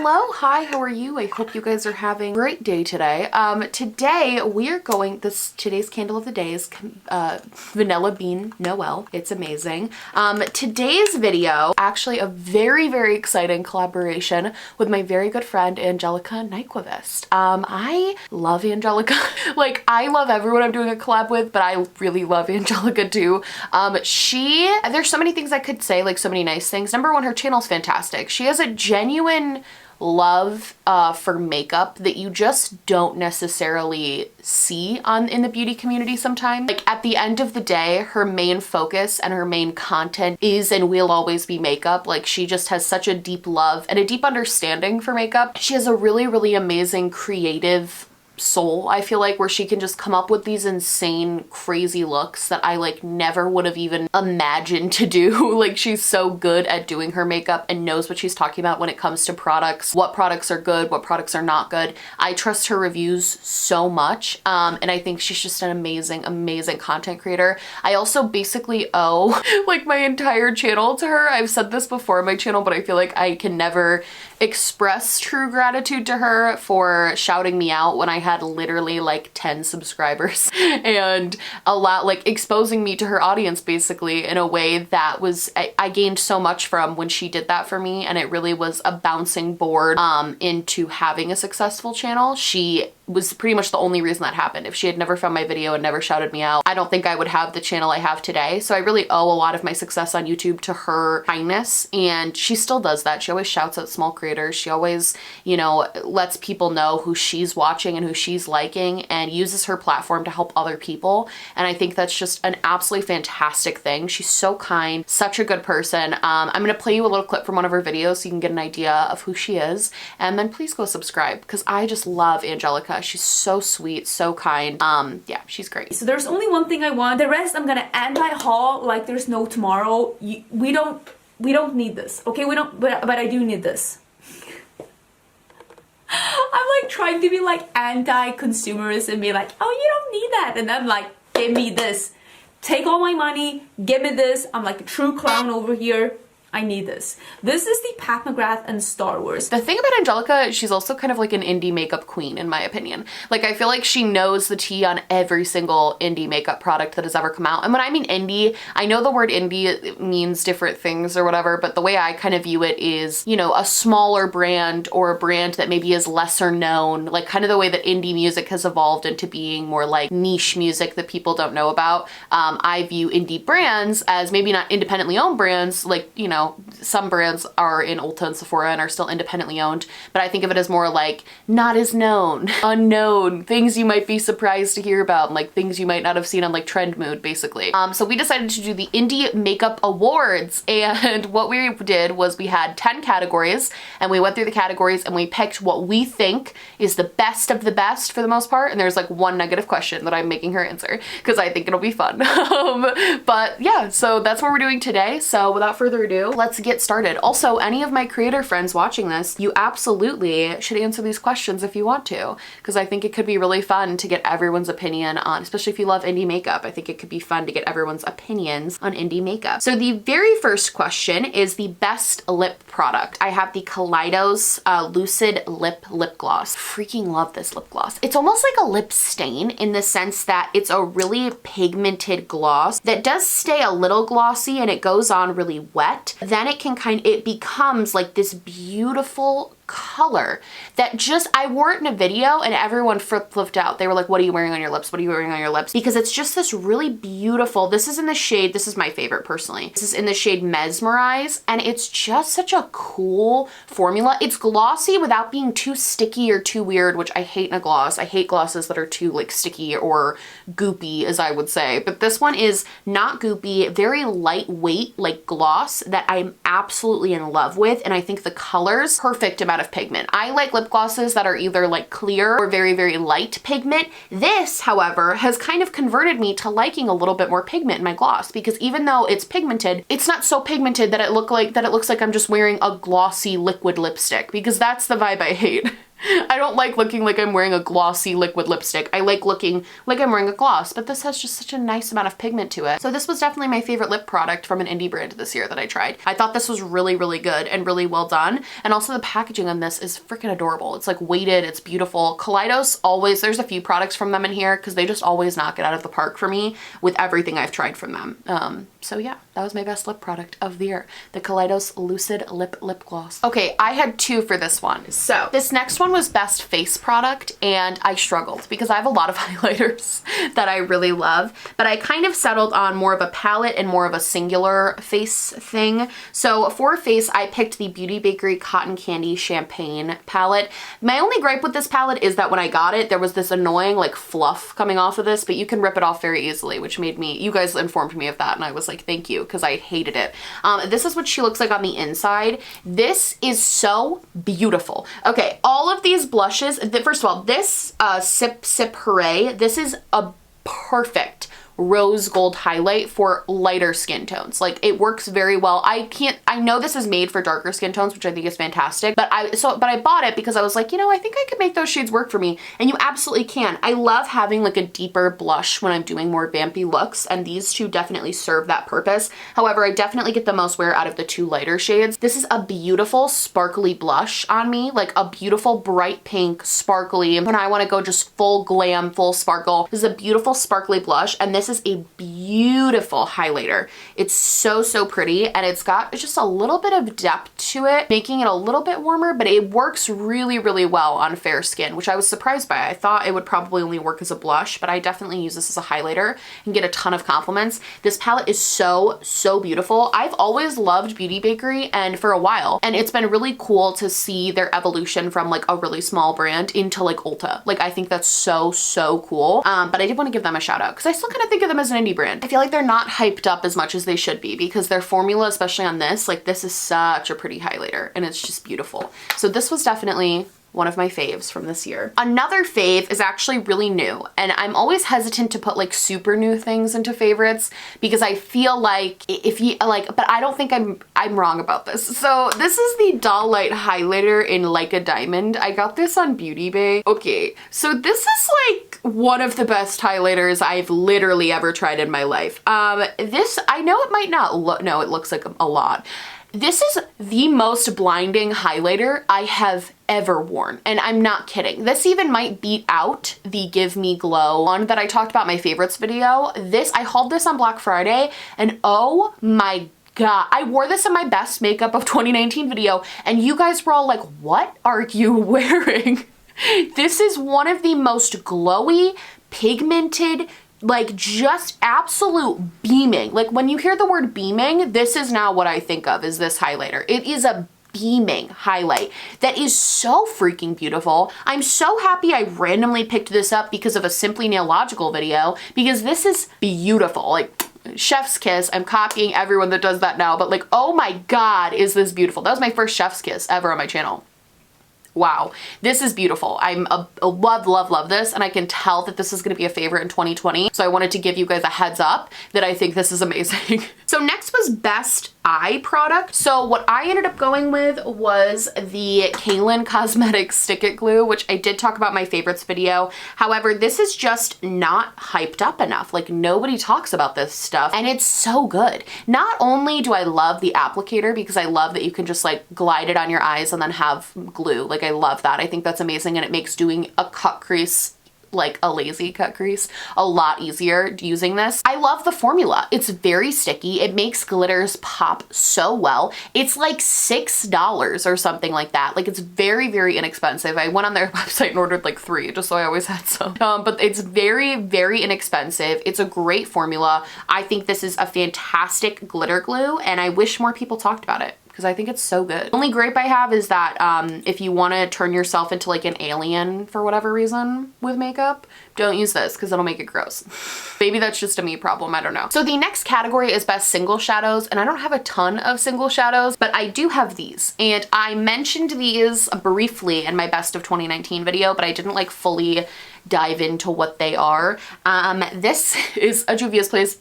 Hello, hi, how are you? I hope you guys are having a great day today. Today we are going, today's candle of the day is Vanilla Bean Noel. It's amazing. Today's video, actually a very, very exciting collaboration with my very good friend Angelica Nyqvist. I love Angelica. Like, I love everyone I'm doing a collab with, but I really love Angelica too. There's so many things I could say, like so many nice things. Number one, her channel's fantastic. She has a genuine love for makeup that you just don't necessarily see in the beauty community sometimes. Like, at the end of the day, her main focus and her main content is and will always be makeup. Like, she just has such a deep love and a deep understanding for makeup. She has a really, really amazing creative soul, I feel like, where she can just come up with these insane crazy looks that I like never would have even imagined to do. Like, she's so good at doing her makeup and knows what she's talking about when it comes to products, what products are good, what products are not good. I trust her reviews so much, and I think she's just an amazing content creator. I also basically owe like my entire channel to her. I've said this before on my channel, but I feel like I can never express true gratitude to her for shouting me out when I had literally like 10 subscribers and like exposing me to her audience basically in a way that was, I gained so much from when she did that for me, and it really was a bouncing board into having a successful channel. She was pretty much the only reason that happened. If she had never found my video and never shouted me out, I don't think I would have the channel I have today. So I really owe a lot of my success on YouTube to her kindness, and she still does that. She always shouts out small creators. She always, you know, lets people know who she's watching and who she's liking, and uses her platform to help other people. And I think that's just an absolutely fantastic thing. She's so kind, such a good person. I'm gonna play you a little clip from one of her videos so you can get an idea of who she is, and then please go subscribe because I just love Angelica. She's so sweet, so kind. Yeah, she's great. So there's only one thing I want. The rest I'm gonna anti-haul like there's no tomorrow. We don't need this, okay? We don't, but I do need this. I'm like trying to be like anti-consumerist and be like, oh, you don't need that. And I'm like, give me this. Take all my money, give me this. I'm like a true clown over here. I need this. This is the Pat McGrath and Star Wars. The thing about Angelica, she's also kind of like an indie makeup queen in my opinion. Like, I feel like she knows the tea on every single indie makeup product that has ever come out. And when I mean indie, I know the word indie means different things or whatever, but the way I kind of view it is, you know, a smaller brand or a brand that maybe is lesser known, like kind of the way that indie music has evolved into being more like niche music that people don't know about. I view indie brands as maybe not independently owned brands, like, you know, some brands are in Ulta and Sephora and are still independently owned, but I think of it as more like not as known, unknown, things you might be surprised to hear about, like things you might not have seen on like Trend Mood basically. So we decided to do the Indie Makeup Awards, and what we did was we had 10 categories and we went through the categories and we picked what we think is the best of the best for the most part, and there's like one negative question that I'm making her answer because I think it'll be fun. But yeah, so that's what we're doing today. So without further ado, let's get started. Also, any of my creator friends watching this, you absolutely should answer these questions if you want to, because I think it could be really fun to get everyone's opinion on, especially if you love indie makeup. I think it could be fun to get everyone's opinions on indie makeup. So the very first question is the best lip product. I have the Kaleidos Lucid Lip Gloss. Freaking love this lip gloss. It's almost like a lip stain in the sense that it's a really pigmented gloss that does stay a little glossy and it goes on really wet. Then it becomes like this beautiful color that just, I wore it in a video and everyone flipped out. They were like, what are you wearing on your lips? What are you wearing on your lips? Because it's just this really beautiful, this is in the shade, this is my favorite personally. This is in the shade Mesmerize, and it's just such a cool formula. It's glossy without being too sticky or too weird, which I hate in a gloss. I hate glosses that are too like sticky or goopy, as I would say. But this one is not goopy, very lightweight like gloss that I'm absolutely in love with, and I think the colors, perfect amount of pigment. I like lip glosses that are either like clear or very, very light pigment. This, however, has kind of converted me to liking a little bit more pigment in my gloss, because even though it's pigmented, it's not so pigmented that it looks like I'm just wearing a glossy liquid lipstick, because that's the vibe I hate. I don't like looking like I'm wearing a glossy liquid lipstick. I like looking like I'm wearing a gloss, but this has just such a nice amount of pigment to it. So this was definitely my favorite lip product from an indie brand this year that I tried. I thought this was really, really good and really well done. And also the packaging on this is freaking adorable. It's like weighted, it's beautiful. Kaleidos always, there's a few products from them in here because they just always knock it out of the park for me with everything I've tried from them. So yeah, that was my best lip product of the year. The Kaleidos Lucid Lip Gloss. Okay, I had two for this one. So this next one was best face product, and I struggled because I have a lot of highlighters that I really love, but I kind of settled on more of a palette and more of a singular face thing. So for face, I picked the Beauty Bakery Cotton Candy Champagne palette. My only gripe with this palette is that when I got it, there was this annoying like fluff coming off of this, but you can rip it off very easily, which made me, you guys informed me of that, and I was like, thank you, because I hated it. This is what she looks like on the inside. This is so beautiful. Okay, all of these blushes, first of all, this Sip Hooray, this is a perfect rose gold highlight for lighter skin tones. Like, it works very well. I know this is made for darker skin tones, which I think is fantastic, but I bought it because I was like, you know, I think I could make those shades work for me, and you absolutely can. I love having like a deeper blush when I'm doing more vampy looks, and these two definitely serve that purpose. However, I definitely get the most wear out of the two lighter shades. This is a beautiful sparkly blush on me, like a beautiful bright pink sparkly. When I want to go just full glam, full sparkle, this is a beautiful sparkly blush, and this is a beautiful highlighter. It's so, so pretty, and it's got just a little bit of depth to it, making it a little bit warmer, but it works really, really well on fair skin, which I was surprised by. I thought it would probably only work as a blush, but I definitely use this as a highlighter and get a ton of compliments. This palette is so, so beautiful. I've always loved Beauty Bakery and for a while, and it's been really cool to see their evolution from like a really small brand into like Ulta. Like, I think that's so, so cool. But I did want to give them a shout out because I still kind of think of them as an indie brand. I feel like they're not hyped up as much as they should be because their formula, especially on this, like, this is such a pretty highlighter and it's just beautiful. So this was definitely one of my faves from this year. Another fave is actually really new, and I'm always hesitant to put like super new things into favorites because I feel like if you like, but I don't think I'm wrong about this. So this is the Doll Light highlighter in Like a Diamond. I got this on Beauty Bay. Okay, so this is like one of the best highlighters I've literally ever tried in my life. This, I know it might not look, no, it looks like a lot. This is the most blinding highlighter I have ever worn, and I'm not kidding. This even might beat out the Give Me Glow one that I talked about in my favorites video. This, I hauled this on Black Friday, and oh my God, I wore this in my best makeup of 2019 video, and you guys were all like, what are you wearing? This is one of the most glowy, pigmented, like just absolute beaming. Like, when you hear the word beaming, this is now what I think of is this highlighter. It is a beaming highlight that is so freaking beautiful. I'm so happy I randomly picked this up because of a Simply Nailogical video, because this is beautiful. Like, chef's kiss. I'm copying everyone that does that now, but like, oh my God, is this beautiful. That was my first chef's kiss ever on my channel. Wow, this is beautiful. I'm love this, and I can tell that this is going to be a favorite in 2020. So I wanted to give you guys a heads up that I think this is amazing. So next was best eye product. So what I ended up going with was the Kaylin Cosmetics Stick It Glue, which I did talk about in my favorites video. However, this is just not hyped up enough. Like, nobody talks about this stuff, and it's so good. Not only do I love the applicator because I love that you can just like glide it on your eyes and then have glue. Like, I love that. I think that's amazing, and it makes doing a cut crease, like a lazy cut crease, a lot easier using this. I love the formula. It's very sticky. It makes glitters pop so well. It's like $6 or something like that. Like, it's very, very inexpensive. I went on their website and ordered like 3 just so I always had some. But it's very, very inexpensive. It's a great formula. I think this is a fantastic glitter glue, and I wish more people talked about it because I think it's so good. The only gripe I have is that if you want to turn yourself into like an alien for whatever reason with makeup, don't use this because it'll make it gross. Maybe that's just a me problem, I don't know. So the next category is best single shadows, and I don't have a ton of single shadows, but I do have these, and I mentioned these briefly in my best of 2019 video, but I didn't like fully dive into what they are. This is a Juvia's Place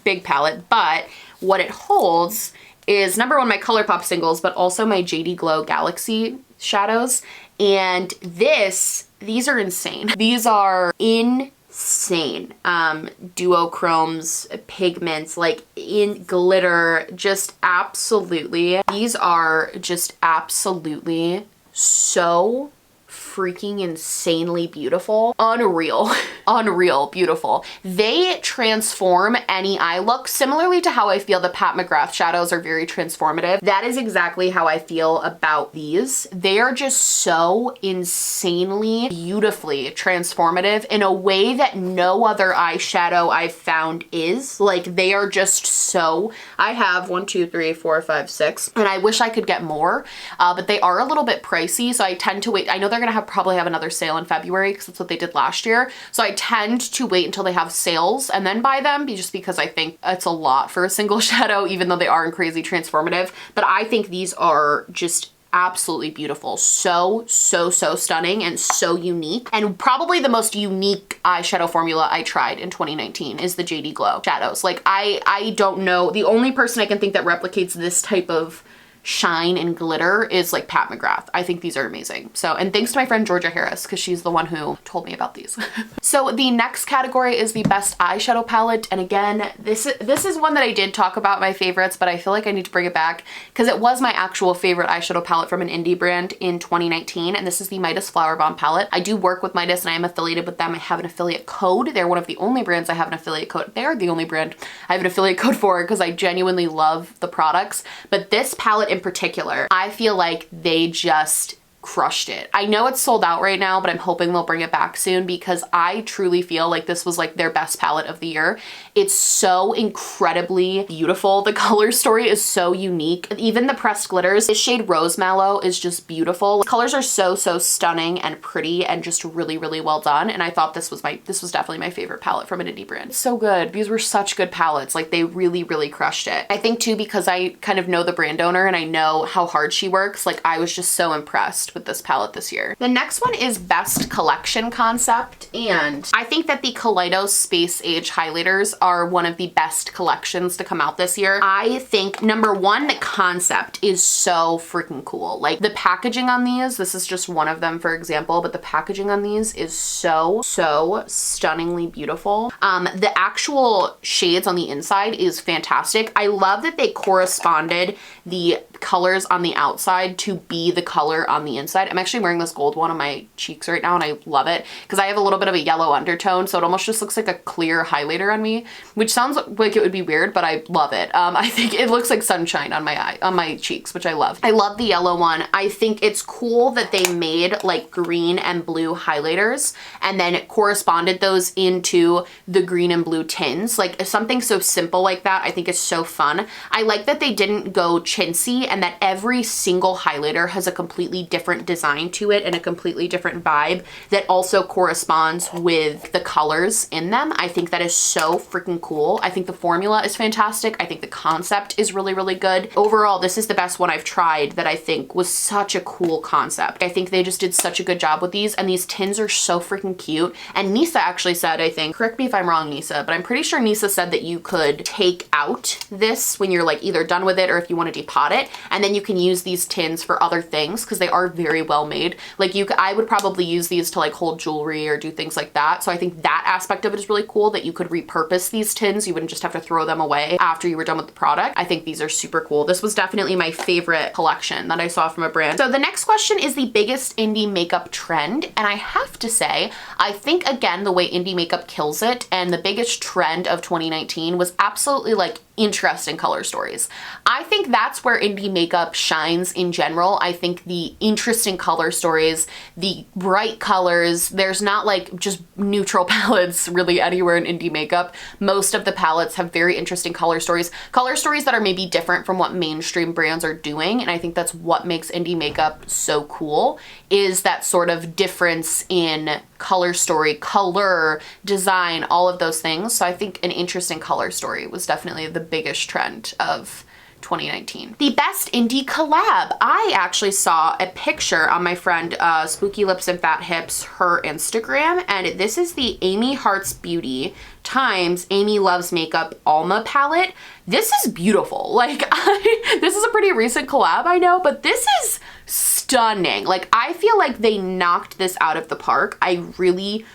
big palette, but what it holds is number one, my ColourPop singles, but also my JD Glow Galaxy shadows. And these are insane. These are insane. Duochromes, pigments, like in glitter, just absolutely. These are just absolutely so freaking insanely beautiful. Unreal. Unreal beautiful. They transform any eye look, similarly to how I feel the Pat McGrath shadows are very transformative. That is exactly how I feel about these. They are just so insanely beautifully transformative in a way that no other eyeshadow I've found is. Like, they are just so, I have 1, 2, 3, 4, 5, 6, and I wish I could get more, but they are a little bit pricey, so I tend to wait. I know they're gonna probably have another sale in February because that's what they did last year. So I tend to wait until they have sales and then buy them, just because I think it's a lot for a single shadow, even though they aren't crazy transformative. But I think these are just absolutely beautiful. So stunning and so unique. And probably the most unique eyeshadow formula I tried in 2019 is the JD Glow shadows. Like, I don't know. The only person I can think that replicates this type of shine and glitter is like Pat McGrath. I think these are amazing. So, and thanks to my friend Georgia Harris, because she's the one who told me about these. So the next category is the best eyeshadow palette. And again, this is one that I did talk about my favorites, but I feel like I need to bring it back because it was my actual favorite eyeshadow palette from an indie brand in 2019. And this is the Midas Flower Bomb palette. I do work with Midas and I am affiliated with them. I have an affiliate code. They're one of the only brands I have an affiliate code. They are the only brand I have an affiliate code for because I genuinely love the products. But this palette in particular, I feel like they just crushed it. I know it's sold out right now, but I'm hoping they'll bring it back soon because I truly feel like this was like their best palette of the year. It's so incredibly beautiful. The color story is so unique. Even the pressed glitters, this shade Rose Mallow is just beautiful. The colors are so stunning and pretty and just really well done. And I thought this was definitely my favorite palette from an indie brand. It's so good. These were such good palettes. Like, they really crushed it. I think too, because I kind of know the brand owner and I know how hard she works, like, I was just so impressed with this palette this year. The next one is Best Collection Concept, and I think that the Kaleidos Space Age highlighters are one of the best collections to come out this year. I think, number one, the concept is so freaking cool. Like, the packaging on these, this is just one of them for example, but the packaging on these is so stunningly beautiful. The actual shades on the inside is fantastic. I love that they corresponded the colors on the outside to be the color on the inside. I'm actually wearing this gold one on my cheeks right now and I love it because I have a little bit of a yellow undertone, so it almost just looks like a clear highlighter on me, which sounds like it would be weird, but I love it. I think it looks like sunshine on my cheeks, which I love. I love the yellow one. I think it's cool that they made like green and blue highlighters and then it corresponded those into the green and blue tins. Like, something so simple like that I think is so fun. I like that they didn't go chintzy and that every single highlighter has a completely different design to it and a completely different vibe that also corresponds with the colors in them. I think that is so freaking cool. I think the formula is fantastic. I think the concept is really good. Overall, this is the best one I've tried that I think was such a cool concept. I think they just did such a good job with these, and these tins are so freaking cute. And Nisa actually said, I think, correct me if I'm wrong, Nisa, but I'm pretty sure Nisa said that you could take out this when you're like either done with it or if you want to depot it, and then you can use these tins for other things because they are very well made. Like, I would probably use these to like hold jewelry or do things like that. So I think that aspect of it is really cool, that you could repurpose these tins. You wouldn't just have to throw them away after you were done with the product. I think these are super cool. This was definitely my favorite collection that I saw from a brand. So the next question is the biggest indie makeup trend. And I have to say, I think again, the way indie makeup kills it, and the biggest trend of 2019 was absolutely like interesting color stories. I think that's where indie makeup shines in general. I think the interesting color stories, the bright colors, there's not like just neutral palettes really anywhere in indie makeup. Most of the palettes have very interesting color stories that are maybe different from what mainstream brands are doing. And I think that's what makes indie makeup so cool, is that sort of difference in color story, color, design, all of those things. So I think an interesting color story was definitely the biggest trend of 2019. The best indie collab. I actually saw a picture on my friend Spooky Lips and Fat Hips, her Instagram, and this is the Amy Hearts Beauty times Amy Loves Makeup Alma palette. This is beautiful. Like, this is a pretty recent collab, I know, but this is stunning. Like, I feel like they knocked this out of the park. I really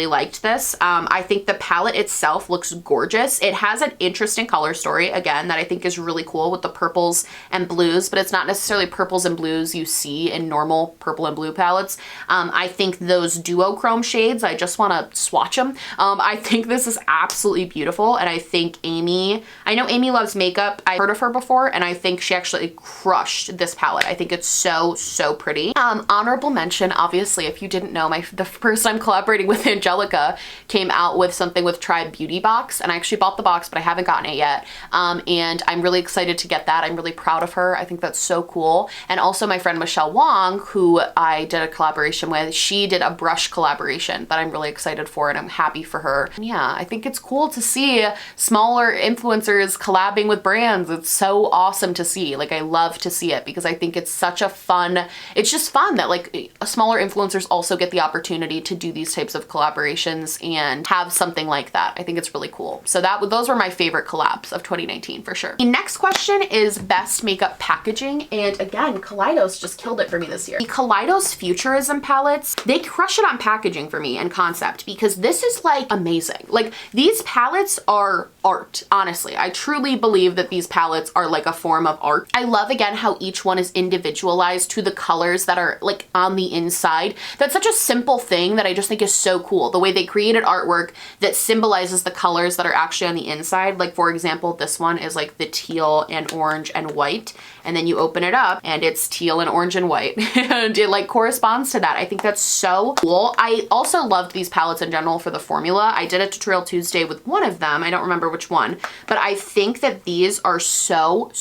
liked this. I think the palette itself looks gorgeous. It has an interesting color story, again, that I think is really cool with the purples and blues, but it's not necessarily purples and blues you see in normal purple and blue palettes. I think those duochrome shades, I just want to swatch them. I think this is absolutely beautiful, and I think I know Amy loves makeup. I heard of her before, and I think she actually crushed this palette. I think it's so pretty. Honorable mention, obviously, if you didn't know, the first time collaborating with Angelica came out with something with Tribe Beauty box, and I actually bought the box, but I haven't gotten it yet. And I'm really excited to get that. I'm really proud of her. I think that's so cool. And also my friend Michelle Wong, who I did a collaboration with, she did a brush collaboration that I'm really excited for, and I'm happy for her. And yeah, I think it's cool to see smaller influencers collabing with brands. It's so awesome to see. Like, I love to see it because I think it's such a fun, it's just fun that like smaller influencers also get the opportunity to do these types of collaborations and have something like that. I think it's really cool. So those were my favorite collabs of 2019 for sure. The next question is best makeup packaging, and again, Kaleidos just killed it for me this year. The Kaleidos Futurism palettes, they crush it on packaging for me and concept, because this is like amazing. Like, these palettes are art, honestly. I truly believe that these palettes are like a form of art. I love, again, how each one is individualized to the colors that are like on the inside. That's such a simple thing that I just think is so cool. The way they created artwork that symbolizes the colors that are actually on the inside. Like, for example, this one is like the teal and orange and white, and then you open it up and it's teal and orange and white and it like corresponds to that. I think that's so cool. I also loved these palettes in general for the formula. I did a tutorial Tuesday with one of them. I don't remember which one, but I think that these are so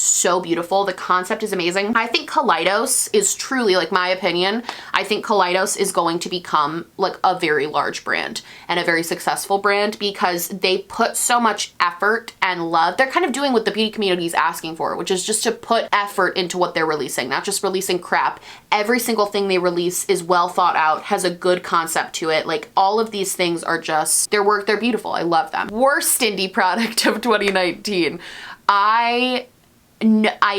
beautiful. The concept is amazing. I think Kaleidos is truly, like, my opinion, I think Kaleidos is going to become like a very large brand and a very successful brand because they put so much effort and love. They're kind of doing what the beauty community is asking for, which is just to put effort into what they're releasing, not just releasing crap. Every single thing they release is well thought out, has a good concept to it. Like, all of these things are just, they're beautiful. I love them. Worst indie product of 2019. I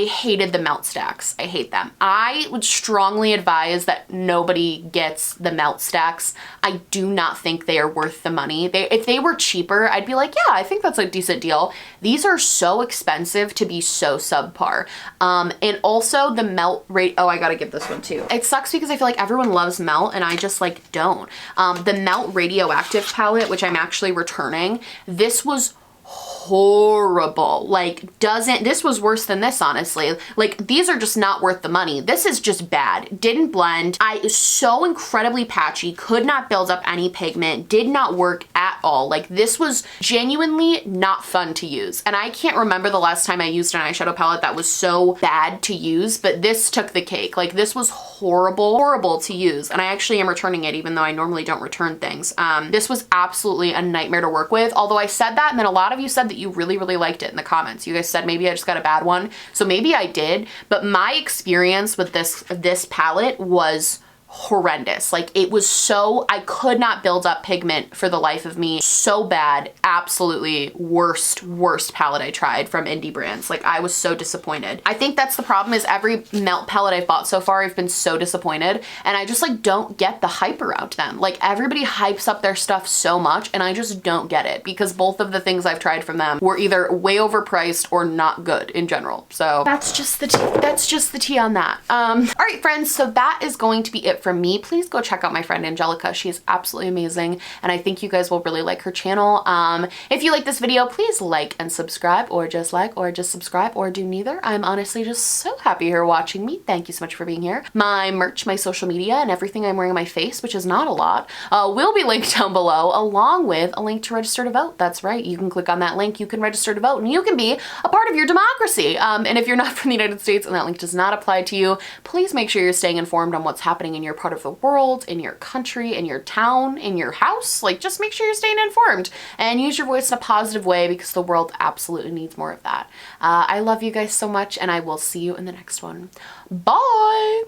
hated the melt stacks. I hate them. I would strongly advise that nobody gets the melt stacks. I do not think they are worth the money. If they were cheaper, I'd be like, yeah, I think that's a decent deal. These are so expensive to be so subpar. And also the melt rate, oh, I gotta give this one too. It sucks because I feel like everyone loves melt and I just like don't. The Melt Radioactive palette, which I'm actually returning, this was horrible. Like, this was worse than this, honestly. Like, these are just not worth the money. This is just bad. Didn't blend. So incredibly patchy, could not build up any pigment, did not work at all. Like, this was genuinely not fun to use. And I can't remember the last time I used an eyeshadow palette that was so bad to use, but this took the cake. Like, this was horrible to use. And I actually am returning it, even though I normally don't return things. This was absolutely a nightmare to work with. Although I said that, and then a lot of you said that you really liked it in the comments. You guys said maybe I just got a bad one. So maybe I did, but my experience with this palette was horrendous. Like, it was so, I could not build up pigment for the life of me. So bad. Absolutely worst palette I tried from indie brands. Like, I was so disappointed. I think that's the problem, is every melt palette I've bought so far, I've been so disappointed, and I just like don't get the hype around them. Like, everybody hypes up their stuff so much and I just don't get it, because both of the things I've tried from them were either way overpriced or not good in general. So that's just the tea. That's just the tea on that. All right, friends, so that is going to be it from me. Please go check out my friend Angelica. She is absolutely amazing, and I think you guys will really like her channel. If you like this video, please like and subscribe, or just subscribe, or do neither. I'm honestly just so happy you're watching me. Thank you so much for being here. My merch, my social media, and everything I'm wearing on my face, which is not a lot, will be linked down below, along with a link to register to vote. That's right. You can click on that link, you can register to vote, and you can be a part of your democracy. And if you're not from the United States and that link does not apply to you, please make sure you're staying informed on what's happening in your part of the world, in your country, in your town, in your house. Like, just make sure you're staying informed and use your voice in a positive way, because the world absolutely needs more of that. I love you guys so much, and I will see you in the next one. Bye!